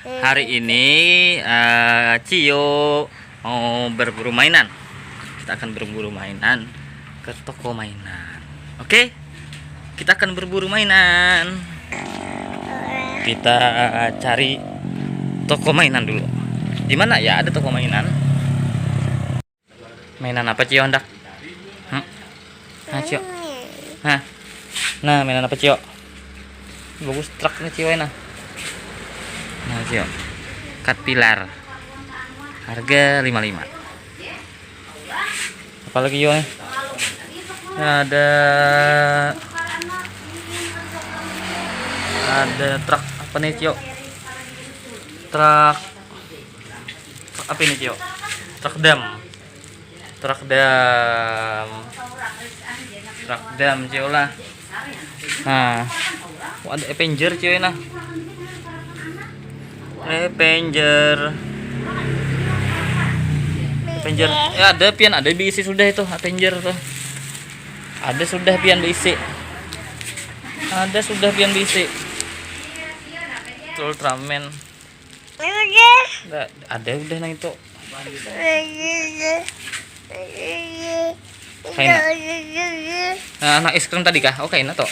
Hari ini Cio mau berburu mainan. Kita akan berburu mainan ke toko mainan. Oke? Kita akan berburu mainan. Kita cari toko mainan dulu. Di mana ya ada toko mainan? Mainan apa Cio hendak? Nah, Cio. Nah, mainan apa Cio? Bagus truk nih Cio nah. Nah, Cio. Caterpillar. Harga 55. Apalagi Cio nih? Ada truk apa nih Cio? Truk apa ini Cio? Truk dam. Truk dam Cio lah. Nah, ada Avenger Cio nah. Avenger ya ada pian, ada diisi sudah itu Avenger tuh. Ada sudah pian diisi. Ada sudah pian diisi. Ultraman. Ada udah nang itu. Kayak nah, anak es krim tadi kah? Oh, kayak toh.